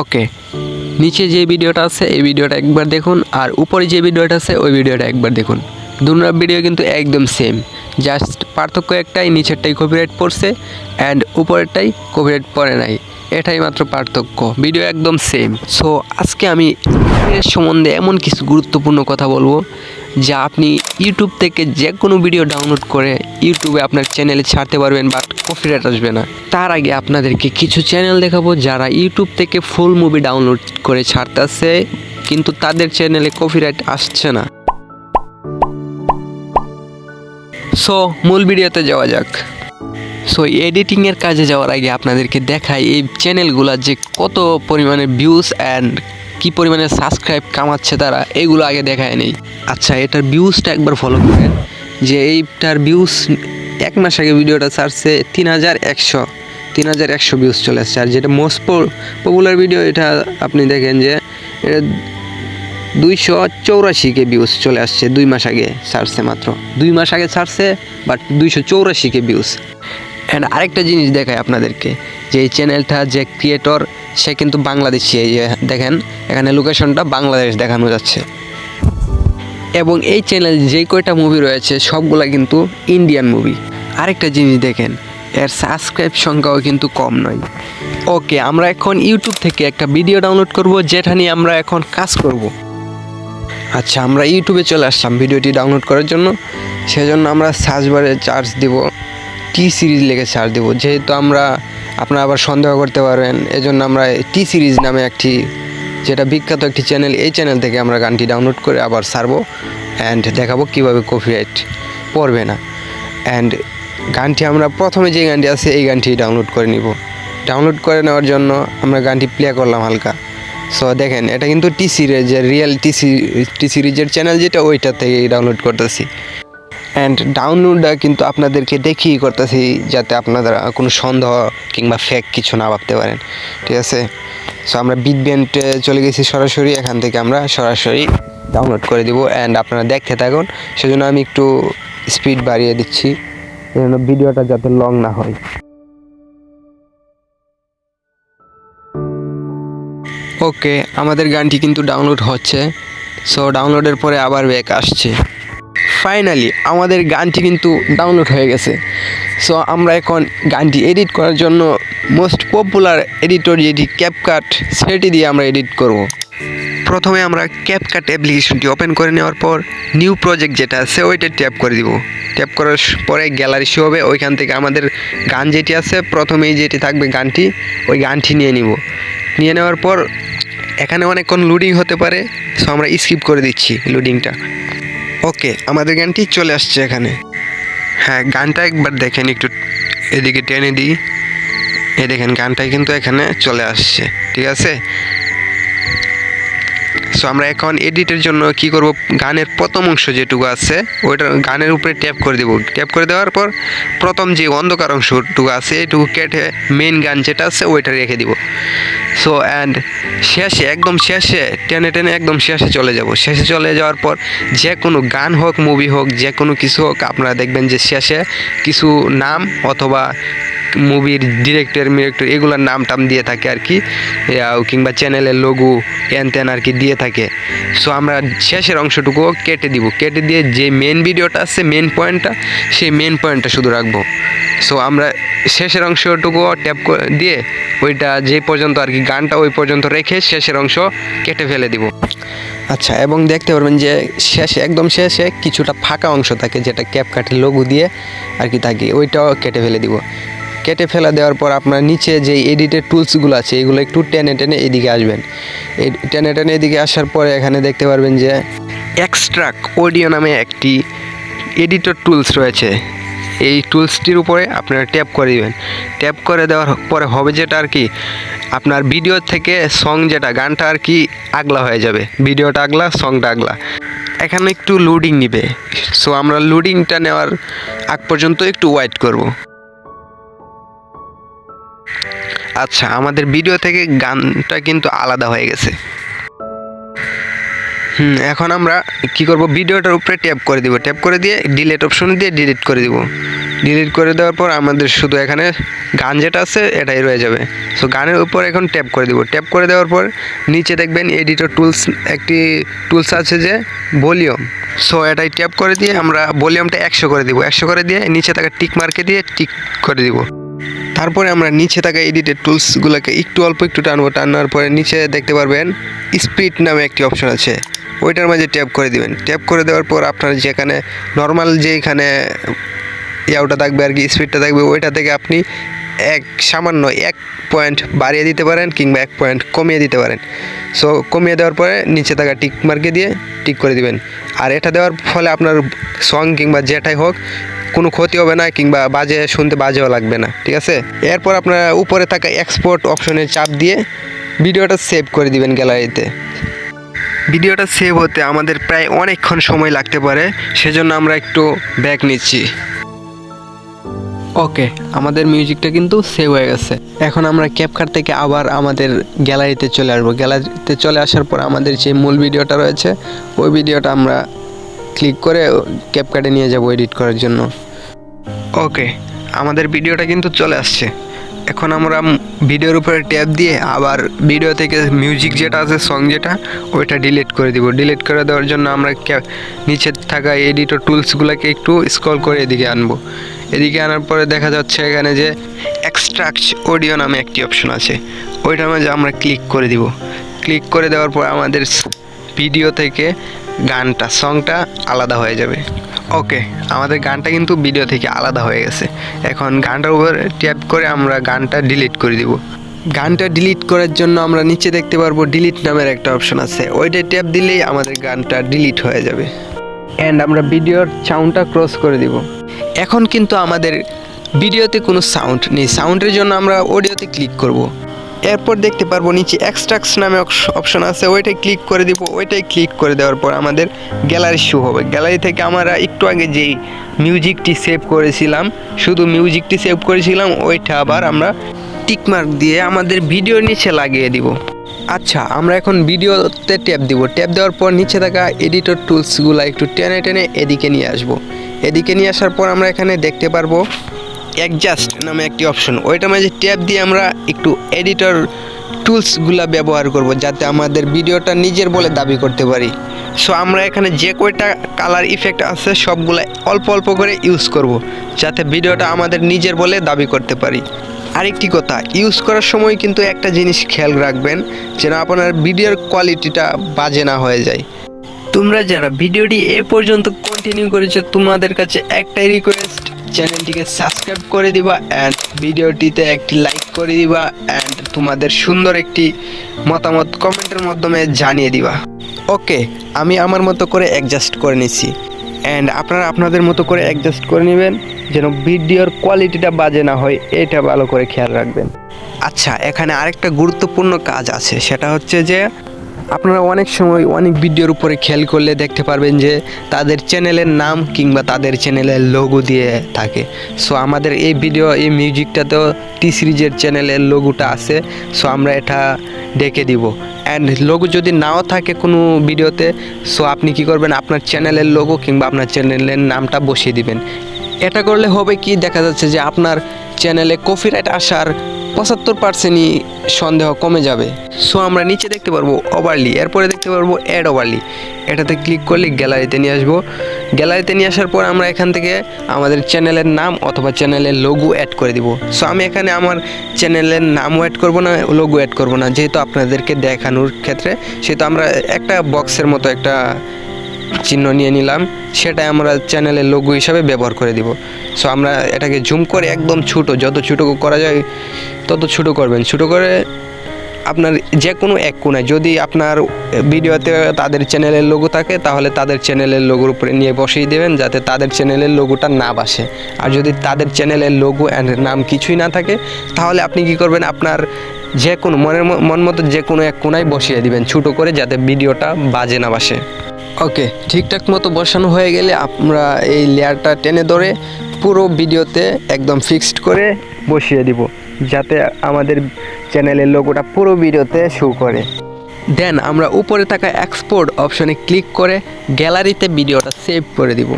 ওকে, নিচে যে ভিডিওটা আছে এই ভিডিওটা একবার দেখুন, আর উপরে যে ভিডিওটা আছে ওই ভিডিওটা একবার দেখুন। দুটো ভিডিও কিন্তু একদম সেম, জাস্ট পার্থক্য একটাই, নিচেরটাই কপিরাইট পড়ছে অ্যান্ড উপরেরটাই কপিরাইট পড়ে নাই, এটাই মাত্র পার্থক্য, ভিডিও একদম সেম। সো আজকে আমি এর সম্বন্ধে এমন কিছু গুরুত্বপূর্ণ কথা বলবো যা আপনি ইউটিউব থেকে যে কোনো ভিডিও ডাউনলোড করে ইউটিউবে আপনার চ্যানেলে ছাড়তে পারবেন, বাট কপিরাইট আসবে না। তার আগে আপনাদেরকে কিছু চ্যানেল দেখাবো যারা ইউটিউব থেকে ফুল মুভি ডাউনলোড করে ছাড়তেছে কিন্তু তাদের চ্যানেলে কপিরাইট আসছে না। সো মূল ভিডিওতে যাওয়া যাক। সো এডিটিংয়ের কাজে যাওয়ার আগে আপনাদেরকে দেখাই এই চ্যানেলগুলো যে কত পরিমাণে ভিউজ অ্যান্ড কী পরিমাণে সাবস্ক্রাইব কামাচ্ছে তারা, এগুলো আগে দেখায় নেই। আচ্ছা, এটার ভিউজটা একবার ফলো করেন, যে এইটার ভিউজ 1 মাস আগে ভিডিওটা ছাড়ছে 3100 ভিউজ চলে আসছে। আর যেটা মোস্ট পপুলার ভিডিও, এটা আপনি দেখেন যে এটা 284 ভিউজ চলে আসছে। 2 মাস আগে ছাড়ছে, মাত্র 2 মাস আগে ছাড়ছে, বাট 284 ভিউজ। অ্যান্ড আরেকটা জিনিস দেখায় আপনাদেরকে, যে এই চ্যানেলটা যে ক্রিয়েটর সে কিন্তু বাংলাদেশি। এই যে দেখেন এখানে লোকেশনটা বাংলাদেশ দেখানো যাচ্ছে। এবং এই চ্যানেল যে কয়টা মুভি রয়েছে সবগুলা কিন্তু ইন্ডিয়ান মুভি। আরেকটা জিনিস দেখেন, এর সাবস্ক্রাইব সংখ্যাও কিন্তু কম নয়। ওকে, আমরা এখন ইউটিউব থেকে একটা ভিডিও ডাউনলোড করব, যেটা নিয়ে আমরা এখন কাজ করব। আচ্ছা, আমরা ইউটিউবে চলে আসলাম ভিডিওটি ডাউনলোড করার জন্য। সেজন্য আমরা সার্চ বারে চার্জ দিব, টি সিরিজ লিখে সার্চ দেবো। যেহেতু আপনারা আবার সন্দেহ করতে পারবেন, এজন্য আমরা টি সিরিজ নামে একটি, যেটা বিখ্যাত একটি চ্যানেল, এই চ্যানেল থেকে আমরা গানটি ডাউনলোড করে আবার ছাড়বো অ্যান্ড দেখাবো কীভাবে কপিরাইট পড়বে না। অ্যান্ড গানটি আমরা প্রথমে যে গানটি আছে এই গানটি ডাউনলোড করে নিব। ডাউনলোড করে নেওয়ার জন্য আমরা গানটি প্লে করলাম হালকা। সো দেখেন, এটা কিন্তু টি সিরিজের রিয়েল টি সিরিজের চ্যানেল, যেটা ওইটা থেকে ডাউনলোড করতেছি। অ্যান্ড ডাউনলোডটা কিন্তু আপনাদেরকে দেখিয়ে করতেছি, যাতে আপনারা কোনো সন্দেহ কিংবা ফেক কিছু না ভাবতে পারেন, ঠিক আছে? সো আমরা বিটবেন্টে চলে গেছি সরাসরি, এখান থেকে আমরা সরাসরি ডাউনলোড করে দিব। অ্যান্ড আপনারা দেখতে থাকুন, সেজন্য আমি একটু স্পিড বাড়িয়ে দিচ্ছি, যেন ভিডিওটা যাতে লং না হয়। ওকে, আমাদের গানটি কিন্তু ডাউনলোড হচ্ছে। সো ডাউনলোডের পরে আবার ব্যাক আসছে। ফাইনালি আমাদের গানটি কিন্তু ডাউনলোড হয়ে গেছে। সো আমরা এখন গানটি এডিট করার জন্য মোস্ট পপুলার এডিটর যেটি ক্যাপকাট, সেটি দিয়ে আমরা এডিট করব। প্রথমে আমরা ক্যাপকাট অ্যাপ্লিকেশনটি ওপেন করে নেওয়ার পর নিউ প্রজেক্ট যেটা আছে ওইটা ট্যাপ করে দিব। ট্যাপ করার পরে গ্যালারি শো হবে, ওইখান থেকে আমাদের গান যেটি আছে প্রথমেই যেটি থাকবে গানটি, ওই গানটি নিয়ে নিব। নিয়ে নেওয়ার পর এখানে অনেকক্ষণ লোডিং হতে পারে, সো আমরা স্কিপ করে দিচ্ছি লোডিংটা। ওকে, আমাদের গানটি চলে আসছে এখানে। হ্যাঁ, গানটা একবার দেখেন, একটু এদিকে টেনে দিই, এই দেখেন গানটাই কিন্তু এখানে চলে আসছে, ঠিক আছে? সো আমরা এখন এডিটের জন্য কি করব, গানের প্রথম অংশ যেটুকু আছে ওইটা গানের উপরে ট্যাপ করে দেব। ট্যাপ করে দেওয়ার পর প্রথম যে অন্ধকার অংশটুকু আছে এটুকু কেটে মেইন গান যেটা আছে ওইটা রেখে দিব। সো অ্যান্ড শেষে, একদম শেষে টেনে টেনে একদম শেষে চলে যাব। শেষে চলে যাওয়ার পর যে কোনো গান হোক, মুভি হোক, যে কোনো কিছু হোক, আপনারা দেখবেন যে শেষে কিছু নাম অথবা মুভির ডিরেক্টর এগুলোর নাম টাম দিয়ে থাকে আর কি, কিংবা চ্যানেলের লোগো এন আর কি দিয়ে থাকে। সো আমরা শেষের অংশটুকু কেটে দিব। কেটে দিয়ে যে মেন ভিডিওটা আছে, মেন পয়েন্টটা, সেই মেন পয়েন্টটা শুধু রাখবো। সো আমরা শেষের অংশটুকু ট্যাপ দিয়ে ওইটা যে পর্যন্ত আর কি গানটা ওই পর্যন্ত রেখে শেষের অংশ কেটে ফেলে দিব। আচ্ছা, এবং দেখতে পারবেন যে শেষে, একদম শেষে কিছুটা ফাঁকা অংশ থাকে, যেটা ক্যাপকাটের লোগো দিয়ে আর কি থাকে, ওইটাও কেটে ফেলে দিব। কেটে ফেলা দেওয়ার পর আপনার নিচে যে এডিটের টুলসগুলো আছে এগুলো একটু টেনে টেনে এদিকে আসবেন। টেনে টেনে এদিকে আসার পরে এখানে দেখতে পারবেন যে এক্সট্রাক্ট অডিও নামে একটি এডিটর টুলস রয়েছে। এই টুলসটির উপরে আপনারা ট্যাপ করে দিবেন। ট্যাপ করে দেওয়ার পরে হবে যেটা আর কি, আপনার ভিডিও থেকে সং যেটা গানটা আর কি আগলা হয়ে যাবে, ভিডিওটা আগলা, সংটা আগলা। এখানে একটু লোডিং নিবে। সো আমরা লোডিংটা নেওয়ার আগ পর্যন্ত একটু ওয়েট করব। আচ্ছা, আমাদের ভিডিও থেকে গানটা কিন্তু আলাদা হয়ে গেছে। এখন আমরা কি করব, ভিডিওটার উপরে ট্যাপ করে দিব, ট্যাপ করে দিয়ে ডিলিট অপশন দিয়ে ডিলিট করে দিব। ডিলিট করে দেওয়ার পর আমাদের শুধু এখানে গান যেটা আছে এটাই রয়ে যাবে। সো গানের উপর এখন ট্যাপ করে দিব। ট্যাপ করে দেওয়ার পর নিচে দেখবেন এডিটর টুলস একটি টুলস আছে যে ভলিউম। সো এটাই ট্যাপ করে দিয়ে আমরা ভলিউমটা 100 করে দিব। 100 করে দিয়ে নিচে থাকা টিক মার্কে দিয়ে টিক করে দিব। তারপরে আমরা নিচে থাকা এডিটের টুলসগুলোকে একটু অল্প একটু টানবো। টানার পরে নিচে দেখতে পারবেন স্পিড নামে একটি অপশন আছে, ওইটার মাঝে ট্যাপ করে দিবেন। ট্যাপ করে দেওয়ার পর আপনার যেখানে নর্মাল যেখানে ইয়াওটা থাকবে আর কি, স্পিডটা থাকবে, ওইটা থেকে আপনি সামান্য 1 পয়েন্ট বাড়িয়ে দিতে পারেন কিংবা 1 পয়েন্ট কমিয়ে দিতে পারেন। সো কমিয়ে দেওয়ার পরে নিচে থাকা টিক মার্কে দিয়ে টিক করে দিবেন। আর এটা দেওয়ার ফলে আপনার সং কিংবা যেটাই হোক কোনো ক্ষতি হবে না কিংবা শুনতে বাজেও লাগবে না, ঠিক আছে। এরপর আপনারা উপরে থাকা এক্সপোর্ট অপশনে চাপ দিয়ে ভিডিওটা সেভ করে দিবেন গ্যালারিতে। ভিডিওটা সেভ হতে আমাদের প্রায় অনেকক্ষণ সময় লাগতে পারে, সেজন্য আমরা একটু ব্যাক নিচ্ছি। ওকে, আমাদের মিউজিকটা কিন্তু সেভ হয়ে গেছে। এখন আমরা ক্যাপকাট থেকে আবার আমাদের গ্যালারিতে চলে আসবো। গ্যালারিতে চলে আসার পর আমাদের যে মূল ভিডিওটা রয়েছে ওই ভিডিওটা আমরা ক্লিক করে ক্যাপকাটে নিয়ে যাব এডিট করার জন্য। ওকে, আমাদের ভিডিওটা কিন্তু চলে আসছে। এখন আমরা ভিডিওর উপরে ট্যাপ দিয়ে আবার ভিডিও থেকে মিউজিক যেটা আছে, সং যেটা, ওইটা ডিলিট করে দিব। ডিলিট করে দেওয়ার জন্য আমরা নিচে থাকা এডিটর টুলসগুলোকে একটু স্ক্রল করে এদিকে আনবো। এদিকে আনার পরে দেখা যাচ্ছে এখানে যে এক্সট্রাক্ট অডিও নামে একটি অপশন আছে, ওইটার মাঝে আমরা ক্লিক করে দিব। ক্লিক করে দেওয়ার পর আমাদের ভিডিও থেকে গানটা সংটা আলাদা হয়ে যাবে। ওকে, আমাদের গানটা কিন্তু ভিডিও থেকে আলাদা হয়ে গেছে। এখন গানটার উপর ট্যাপ করে আমরা গানটা ডিলিট করে দিব। গানটা ডিলিট করার জন্য আমরা নিচে দেখতে পারবো ডিলিট নামের একটা অপশন আছে, ওইটা ট্যাপ দিলেই আমাদের গানটা ডিলিট হয়ে যাবে। অ্যান্ড আমরা ভিডিওর সাউন্ডটা ক্রস করে দিব। এখন কিন্তু আমাদের ভিডিওতে কোনো সাউন্ড নেই, সাউন্ডের জন্য আমরা অডিওতে ক্লিক করব। এরপর দেখতে পারবো নিচে এক্সট্রাক্টস নামে অপশন আছে, ওইটাই ক্লিক করে দিব। ওইটাই ক্লিক করে দেওয়ার পর আমাদের গ্যালারি শো হবে। গ্যালারি থেকে আমরা একটু আগে যেই মিউজিকটি সেভ করেছিলাম, শুধু মিউজিকটি সেভ করেছিলাম, ওইটা আবার আমরা টিকমার্ক দিয়ে আমাদের ভিডিওর নিচে লাগিয়ে দিব। আচ্ছা, আমরা এখন ভিডিওতে ট্যাপ দিব। ট্যাপ দেওয়ার পর নিচে থাকা এডিটর টুলসগুলো একটু টেনে টেনে এদিকে নিয়ে আসবো। এদিকে নিয়ে আসার পর আমরা এখানে দেখতে পারবো অ্যাডজাস্ট নামে একটি অপশন, ওইটার মাঝে ট্যাপ দিয়ে আমরা একটু এডিটর টুলসগুলা ব্যবহার করব যাতে আমাদের ভিডিওটা নিজের বলে দাবি করতে পারি। সো আমরা এখানে যে কয়টা কালার ইফেক্ট আছে সবগুলো অল্প অল্প করে ইউজ করব যাতে ভিডিওটা আমাদের নিজের বলে দাবি করতে পারি। আরেকটি কথা, ইউজ করার সময় কিন্তু একটা জিনিস খেয়াল রাখবেন যেন আপনার ভিডিওর কোয়ালিটিটা বাজে না হয়ে যায়। তোমরা যারা ভিডিওটি এ পর্যন্ত কন্টিনিউ করেছো তোমাদের কাছে একটাই রিকোয়েস্ট, চ্যানেলটিকে সাবস্ক্রাইব করে দিবা অ্যান্ড ভিডিওটিতে একটি লাইক করে দিবা অ্যান্ড তোমাদের সুন্দর একটি মতামত কমেন্টের মাধ্যমে জানিয়ে দিবা। ওকে, আমি আমার মতো করে অ্যাডজাস্ট করে নিচ্ছি অ্যান্ড আপনারা আপনাদের মতো করে অ্যাডজাস্ট করে নেবেন যেন ভিডিওর কোয়ালিটিটা বাজে না হয়, এটা ভালো করে খেয়াল রাখবেন। আচ্ছা, এখানে আরেকটা গুরুত্বপূর্ণ কাজ আছে, সেটা হচ্ছে যে আপনারা অনেক সময় অনেক ভিডিওর উপরে খেয়াল করলে দেখতে পারবেন যে তাদের চ্যানেলের নাম কিংবা তাদের চ্যানেলের লোগো দিয়ে থাকে। সো আমাদের এই মিউজিকটাতেও টি সিরিজের চ্যানেলের লোগোটা আছে, সো আমরা এটা ডেকে দিব। অ্যান্ড লোগো যদি নাও থাকে কোনো ভিডিওতে, সো আপনি কি করবেন, আপনার চ্যানেলের লোগো কিংবা আপনার চ্যানেলের নামটা বসিয়ে দিবেন। এটা করলে হবে কি, দেখা যাচ্ছে যে আপনার চ্যানেলে কপিরাইট আসার 75%ই সন্দেহ কমে যাবে। সো আমরা নিচে দেখতে পারবো ওভারলি, এরপরে দেখতে পারবো অ্যাড ওভারলি, এটাতে ক্লিক করলে গ্যালারিতে নিয়ে আসবো। গ্যালারিতে নিয়ে আসার পর আমরা এখান থেকে আমাদের চ্যানেলের নাম অথবা চ্যানেলের লোগো অ্যাড করে দিব। সো আমি এখানে আমার চ্যানেলের নামও অ্যাড করব না, লোগো অ্যাড করব না, যেহেতু আপনাদেরকে দেখানোর ক্ষেত্রে, সেহেতু আমরা একটা বক্সের মতো একটা চিহ্ন নিয়ে নিলাম, সেটাই আমরা চ্যানেলের লোগো হিসাবে ব্যবহার করে দিব। সো আমরা এটাকে জুম করে একদম ছোটো, যত ছোটো করা যায় তত ছোটো করবেন। ছোটো করে আপনার যে কোনো এক কোণায় যদি আপনার ভিডিওতে তাদের চ্যানেলের লোগো থাকে তাহলে তাদের চ্যানেলের লোগোর উপরে নিয়ে বসিয়ে দেবেন যাতে তাদের চ্যানেলের লোগোটা না বাসে। আর যদি তাদের চ্যানেলের লোগো অ্যান্ড নাম কিছুই না থাকে তাহলে আপনি কি করবেন, আপনার যে কোনো মন মতো যে কোনো এক কোণায় বসিয়ে দিবেন ছোটো করে যাতে ভিডিওটা বাজে না বাসে। ওকে, ঠিকঠাক মতো বসানো হয়ে গেলে আমরা এই লেয়ারটা টেনে ধরে পুরো ভিডিওতে একদম ফিক্সড করে বসিয়ে দিব যাতে আমাদের চ্যানেলের লোগোটা পুরো ভিডিওতে শো করে। দেন আমরা উপরে থাকা এক্সপোর্ট অপশনে ক্লিক করে গ্যালারিতে ভিডিওটা সেভ করে দিব।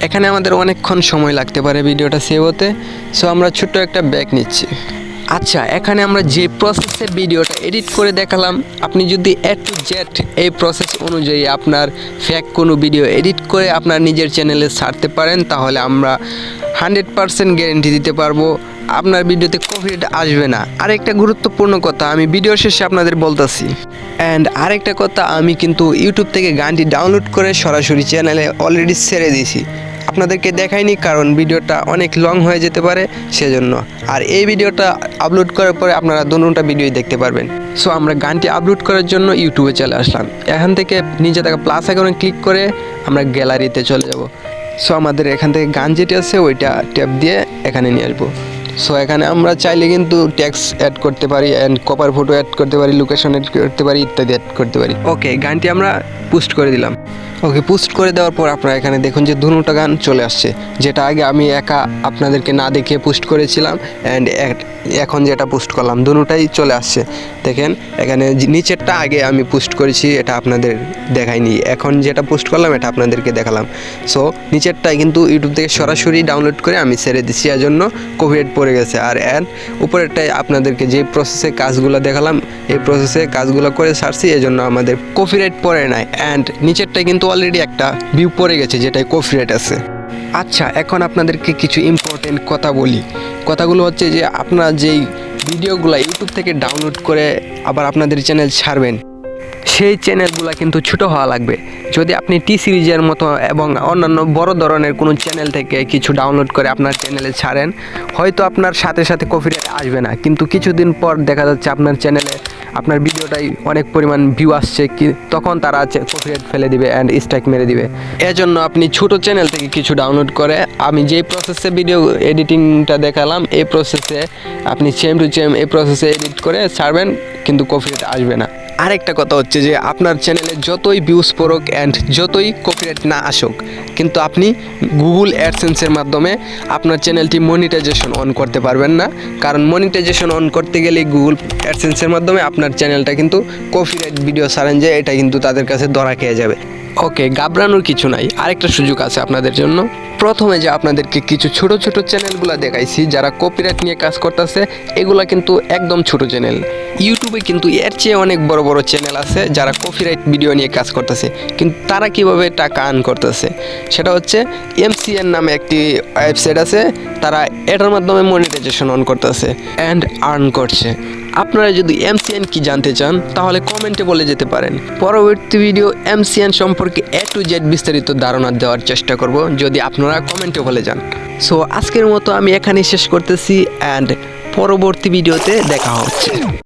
এখানে আমাদের অনেকক্ষণ সময় লাগতে পারে ভিডিওটা সেভ হতে, সো আমরা ছোট্ট একটা ব্যাক নিচ্ছি। আচ্ছা, এখানে আমরা যে প্রসেসে ভিডিওটা এডিট করে দেখালাম, আপনি যদি A to Z এই প্রসেস অনুযায়ী আপনার ফেক কোনো ভিডিও এডিট করে আপনার নিজের চ্যানেলে ছাড়তে পারেন, তাহলে আমরা 100% গ্যারেন্টি দিতে পারবো আপনার ভিডিওতে কপিরাইট আসবে না। আরেকটা গুরুত্বপূর্ণ কথা আমি ভিডিও শেষে আপনাদের বলতেছি। অ্যান্ড আরেকটা কথা, আমি কিন্তু ইউটিউব থেকে গানটি ডাউনলোড করে সরাসরি চ্যানেলে অলরেডি ছেড়ে দিয়েছি, আপনাদেরকে দেখাইনি কারণ ভিডিওটা অনেক লং হয়ে যেতে পারে সেজন্য। আর এই ভিডিওটা আপলোড করার পরে আপনারা দুটোটা ভিডিওই দেখতে পারবেন। সো আমরা গানটি আপলোড করার জন্য ইউটিউবে চলে আসলাম। এখান থেকে নিচে থাকা প্লাস আইকনে ক্লিক করে আমরা গ্যালারিতে চলে যাব। সো আমাদের এখান থেকে গান যেটি আছে ওইটা ট্যাপ দিয়ে এখানে নিয়ে আসবো। সো এখানে আমরা চাইলে কিন্তু টেক্সট অ্যাড করতে পারি অ্যান্ড কভার ফটো অ্যাড করতে পারি, লোকেশন অ্যাড করতে পারি, ইত্যাদি অ্যাড করতে পারি। ওকে, গানটি আমরা পোস্ট করে দিলাম। ওকে, পোস্ট করে দেওয়ার পর আপনারা এখানে দেখুন যে দুটো গান চলে আসছে, যেটা আগে আমি একা আপনাদেরকে না দেখিয়ে পোস্ট করেছিলাম অ্যান্ড এখন যেটা পোস্ট করলাম দুটোটাই চলে আসছে। দেখেন এখানে নিচেরটা আগে আমি পোস্ট করেছি, এটা আপনাদের দেখাইনি, এখন যেটা পোস্ট করলাম এটা আপনাদেরকে দেখালাম। সো নিচেরটাই কিন্তু ইউটিউব থেকে সরাসরি ডাউনলোড করে আমি ছেড়ে দিচ্ছি, এর জন্য কপিরাইট পড়ে গেছে। আর উপরেরটাই আপনাদেরকে যে প্রসেসে কাজগুলো দেখালাম এই প্রসেসে কাজগুলো করে ছাড়ছি, এজন্য আমাদের কপিরাইট পড়ে নাই। অ্যান্ড নিচেরটাই কিন্তু অলরেডি একটা ভিউ পড়ে গেছে যেটাই কপিরাইট আছে। আচ্ছা, এখন আপনাদেরকে কিছু ইম্পর্টেন্ট কথা বলি। কথাগুলো হচ্ছে যে আপনারা যেই ভিডিওগুলো ইউটিউব থেকে ডাউনলোড করে আবার আপনাদের চ্যানেল ছাড়বেন, সেই চ্যানেলগুলো কিন্তু ছোটো হওয়া লাগবে। যদি আপনি টি সিরিজের মতো এবং অন্যান্য বড় ধরনের কোনো চ্যানেল থেকে কিছু ডাউনলোড করে আপনার চ্যানেলে ছাড়েন, হয়তো আপনার সাথে সাথে কপিরাইট আসবে না, কিন্তু কিছুদিন পর দেখা যাচ্ছে আপনার চ্যানেলে আপনার ভিডিওটাই অনেক পরিমাণ ভিউ আসছে, তখন তারা কপিরাইট ফেলে দিবে অ্যান্ড স্ট্রাইক মেরে দিবে। এজন্য আপনি ছোটো চ্যানেল থেকে কিছু ডাউনলোড করে আমি যেই প্রসেসে ভিডিও এডিটিংটা দেখালাম এই প্রসেসে আপনি সেম টু সেম এই প্রসেসে এডিট করে ছাড়বেন, কিন্তু কপিরাইট আসবে না। আরেকটা কথা হচ্ছে যে আপনার চ্যানেলে যতই ভিউজ পড়ুক অ্যান্ড যতই কপিরাইট না আসুক, কিন্তু আপনি গুগল অ্যাডসেন্সের মাধ্যমে আপনার চ্যানেলটি মনিটাইজেশন অন করতে পারবেন না, কারণ মনিটাইজেশন অন করতে গেলে গুগল অ্যাডসেন্সের মাধ্যমে আপনার চ্যানেলটা কিন্তু কপিরাইট ভিডিও ছাড়েন যে এটা কিন্তু তাদের কাছে ধরা খেয়ে যাবে। ওকে, ঘাবড়ানোর কিছু নাই, আরেকটা সুযোগ আছে আপনাদের জন্য। প্রথমে যে আপনাদেরকে কিছু ছোট ছোট চ্যানেলগুলো দেখাইছি যারা কপিরাইট নিয়ে কাজ করতেছে, এগুলা কিন্তু একদম ছোট চ্যানেল। ইউটিউবে কিন্তু এর চেয়ে অনেক বড় বড় চ্যানেল আছে যারা কপিরাইট ভিডিও নিয়ে কাজ করতেছে, কিন্তু তারা কিভাবে টাকা আর্ন করতেছে সেটা হচ্ছে MCN নামে একটি ওয়েবসাইট আছে, তারা এটার মাধ্যমে মনিটাইজেশন অন করতেছে অ্যান্ড আর্ন করছে। আপনারা যদি MCN কি জানতে চান তাহলে কমেন্টে বলে যেতে পারেন, পরবর্তী ভিডিও MCN সম্পর্কে A to Z বিস্তারিত ধারণা দেওয়ার চেষ্টা করব যদি আপনারা কমেন্টে বলে যান। সো আজকের মতো আমি এখানেই শেষ করতেছি অ্যান্ড পরবর্তী ভিডিওতে দেখা হচ্ছে।